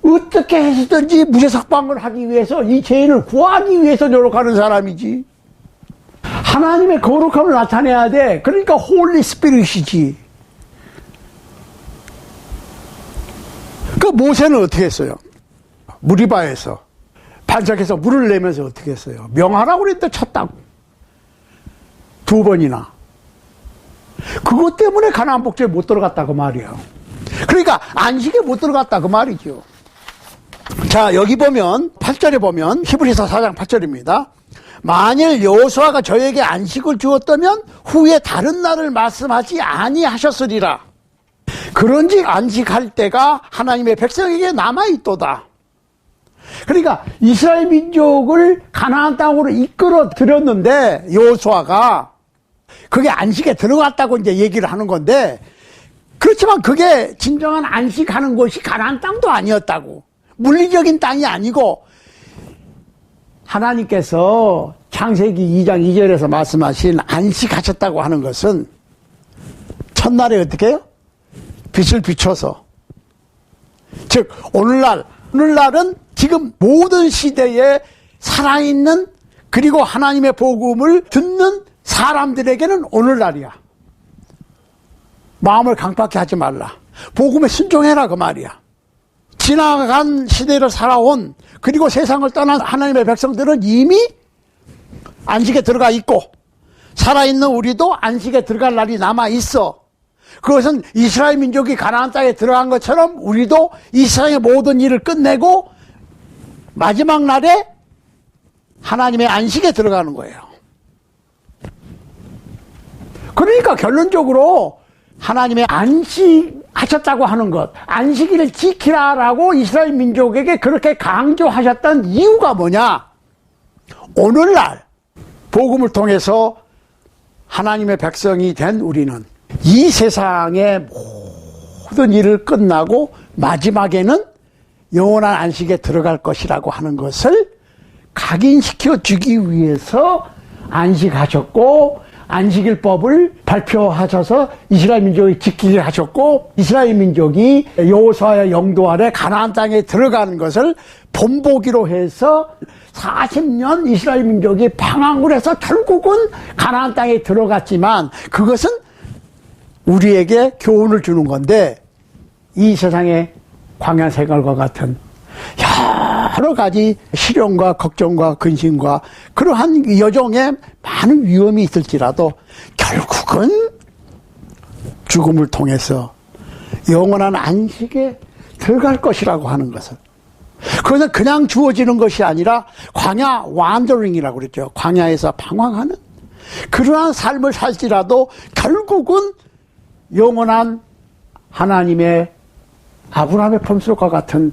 어떻게 해서든지 무죄석방을 하기 위해서 이 죄인을 구하기 위해서 노력하는 사람이지. 하나님의 거룩함을 나타내야 돼. 그러니까 홀리 스피릿이지. 그 모세는 어떻게 했어요? 무리바에서 반짝해서 물을 내면서 어떻게 했어요? 명하라고 그랬는데 쳤다고. 2번이나. 그것 때문에 가나안 복지에 못 들어갔다 그 말이에요. 그러니까 안식에 못 들어갔다 그 말이죠. 자, 여기 보면 8절에 보면 히브리서 4장 8절입니다. 만일 여호수아가 저에게 안식을 주었다면 후에 다른 날을 말씀하지 아니하셨으리라. 그런즉 안식할 때가 하나님의 백성에게 남아있도다. 그러니까 이스라엘 민족을 가나안 땅으로 이끌어 들였는데 여호수아가 그게 안식에 들어갔다고 이제 얘기를 하는 건데, 그렇지만 그게 진정한 안식하는 곳이 가나안 땅도 아니었다고. 물리적인 땅이 아니고 하나님께서 창세기 2장 2절에서 말씀하신 안식하셨다고 하는 것은 첫날에 어떻게 해요? 빛을 비춰서, 즉 오늘날은 지금 모든 시대에 살아있는 그리고 하나님의 복음을 듣는 사람들에게는 오늘날이야. 마음을 강팍히 하지 말라. 복음에 순종해라 그 말이야. 지나간 시대를 살아온 그리고 세상을 떠난 하나님의 백성들은 이미 안식에 들어가 있고 살아있는 우리도 안식에 들어갈 날이 남아 있어. 그것은 이스라엘 민족이 가나안 땅에 들어간 것처럼 우리도 이 세상의 모든 일을 끝내고 마지막 날에 하나님의 안식에 들어가는 거예요. 그러니까 결론적으로 하나님의 안식하셨다고 하는 것, 안식일을 지키라라고 이스라엘 민족에게 그렇게 강조하셨던 이유가 뭐냐? 오늘날 복음을 통해서 하나님의 백성이 된 우리는 이 세상의 모든 일을 끝나고 마지막에는 영원한 안식에 들어갈 것이라고 하는 것을 각인시켜 주기 위해서 안식하셨고, 안식일법을 발표하셔서 이스라엘 민족이 지키게 하셨고, 이스라엘 민족이 여호수아의 영도 아래 가나안 땅에 들어가는 것을 본보기로 해서 40년 이스라엘 민족이 방황을 해서 결국은 가나안 땅에 들어갔지만, 그것은 우리에게 교훈을 주는 건데, 이 세상의 광야 생활과 같은 여러 가지 시련과 걱정과 근심과 그러한 여정에 많은 위험이 있을지라도 결국은 죽음을 통해서 영원한 안식에 들어갈 것이라고 하는 것을, 그것은 그냥 주어지는 것이 아니라 광야 완더링이라고 그랬죠. 광야에서 방황하는 그러한 삶을 살지라도 결국은 영원한 하나님의 아브라함의 품속과 같은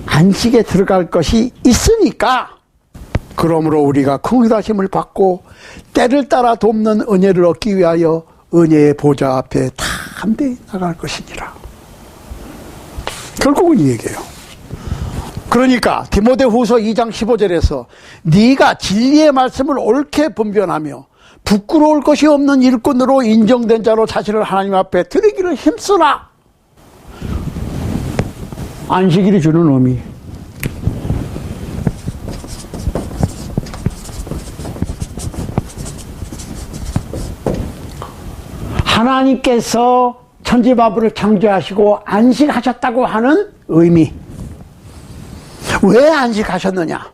안식에 들어갈 것이 있으니까, 그러므로 우리가 긍휼하심을 받고 때를 따라 돕는 은혜를 얻기 위하여 은혜의 보좌 앞에 담대히 나갈 것이니라. 결국은 이 얘기예요. 그러니까 디모데후서 2장 15절에서 네가 진리의 말씀을 옳게 분별하며 부끄러울 것이 없는 일꾼으로 인정된 자로 자신을 하나님 앞에 드리기를 힘쓰라. 안식일이 주는 의미. 하나님께서 천지만물을 창조하시고 안식하셨다고 하는 의미. 왜 안식하셨느냐?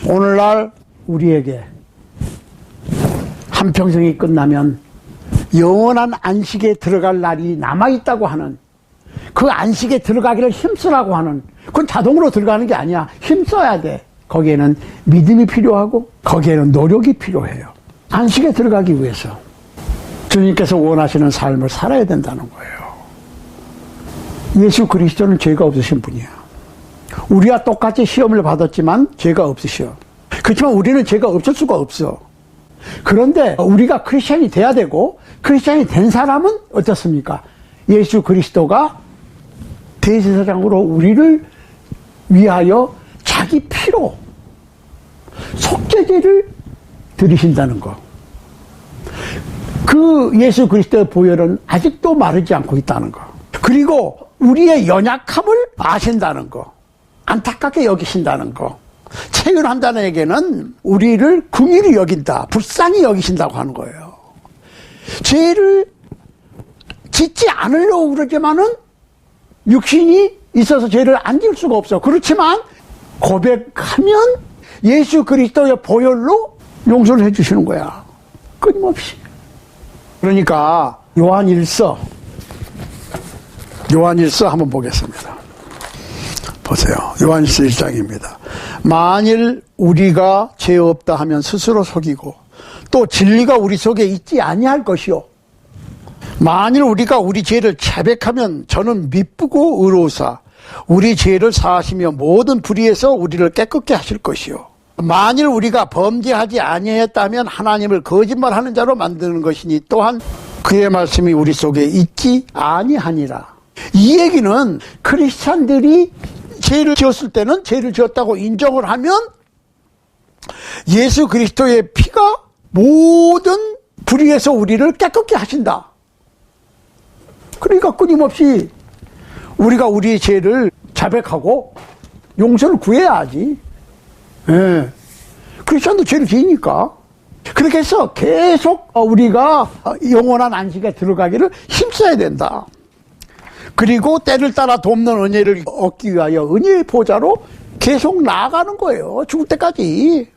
오늘날 우리에게 한평생이 끝나면 영원한 안식에 들어갈 날이 남아있다고 하는, 그 안식에 들어가기를 힘쓰라고 하는, 그건 자동으로 들어가는 게 아니야. 힘써야 돼. 거기에는 믿음이 필요하고 거기에는 노력이 필요해요. 안식에 들어가기 위해서 주님께서 원하시는 삶을 살아야 된다는 거예요. 예수 그리스도는 죄가 없으신 분이야. 우리와 똑같이 시험을 받았지만 죄가 없으셔. 그렇지만 우리는 죄가 없을 수가 없어. 그런데 우리가 크리스찬이 돼야 되고, 크리스찬이 된 사람은 어떻습니까? 예수 그리스도가 대제사장으로 우리를 위하여 자기 피로 속죄제를 드리신다는 거. 그 예수 그리스도의 보혈은 아직도 마르지 않고 있다는 거. 그리고 우리의 연약함을 아신다는 거. 안타깝게 여기신다는 거. 체윤한다는 얘기는 우리를 긍휼히 여긴다, 불쌍히 여기신다고 하는 거예요. 죄를 짓지 않으려고 그러지만은 육신이 있어서 죄를 안 지을 수가 없어. 그렇지만 고백하면 예수 그리스도의 보혈로 용서를 해주시는 거야. 끊임없이. 그러니까 요한일서 한번 보겠습니다. 보세요. 요한일서 1장입니다. 만일 우리가 죄 없다 하면 스스로 속이고 또 진리가 우리 속에 있지 아니할 것이요. 만일 우리가 우리 죄를 자백하면 저는 미쁘고 의로우사 우리 죄를 사하시며 모든 불의에서 우리를 깨끗게 하실 것이요. 만일 우리가 범죄하지 아니했다면 하나님을 거짓말하는 자로 만드는 것이니 또한 그의 말씀이 우리 속에 있지 아니하니라. 이 얘기는 크리스찬들이 죄를 지었을 때는 죄를 지었다고 인정을 하면 예수 그리스도의 피가 모든 불의에서 우리를 깨끗게 하신다. 그러니까 끊임없이 우리가 우리의 죄를 자백하고 용서를 구해야 하지. 예. 크리스찬도 죄를 지으니까. 그렇게 해서 계속 우리가 영원한 안식에 들어가기를 힘써야 된다. 그리고 때를 따라 돕는 은혜를 얻기 위하여 은혜의 보좌로 계속 나아가는 거예요. 죽을 때까지.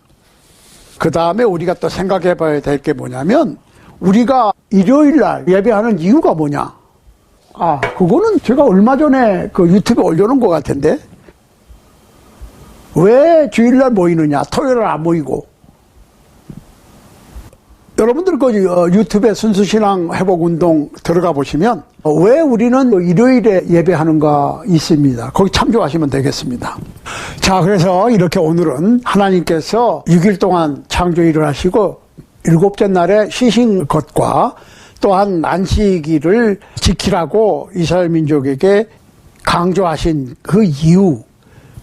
그 다음에 우리가 또 생각해 봐야 될 게 뭐냐면, 우리가 일요일날 예배하는 이유가 뭐냐? 그거는 제가 얼마 전에 그 유튜브에 올려놓은 것 같은데, 왜 주일날 모이느냐? 토요일날 안 모이고. 여러분들 그 유튜브에 순수신앙 회복운동 들어가 보시면 왜 우리는 일요일에 예배하는가 있습니다. 거기 참조하시면 되겠습니다. 자, 그래서 이렇게 오늘은 하나님께서 6일 동안 창조일을 하시고 일곱째 날에 쉬신 것과 또한 안식일을 지키라고 이스라엘 민족에게 강조하신 그 이유,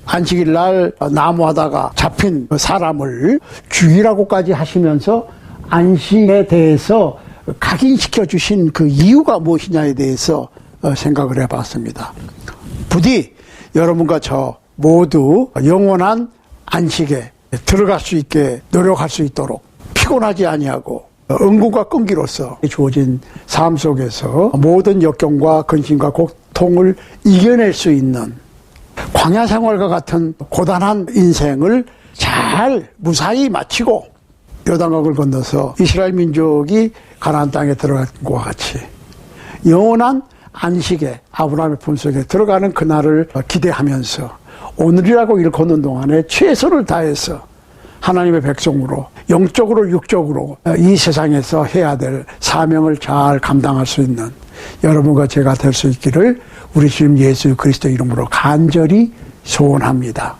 안식일 날 나무하다가 잡힌 사람을 죽이라고까지 하시면서 안식에 대해서 각인시켜 주신 그 이유가 무엇이냐에 대해서 생각을 해봤습니다. 부디 여러분과 저 모두 영원한 안식에 들어갈 수 있게 노력할 수 있도록 피곤하지 아니하고 은근과 끈기로서 주어진 삶 속에서 모든 역경과 근심과 고통을 이겨낼 수 있는 광야 생활과 같은 고단한 인생을 잘 무사히 마치고 요단강을 건너서 이스라엘 민족이 가나안 땅에 들어간 것과 같이 영원한 안식에 아브라함의 품속에 들어가는 그날을 기대하면서 오늘이라고 일컫는 동안에 최선을 다해서 하나님의 백성으로 영적으로 육적으로 이 세상에서 해야 될 사명을 잘 감당할 수 있는 여러분과 제가 될 수 있기를 우리 주님 예수 그리스도 이름으로 간절히 소원합니다.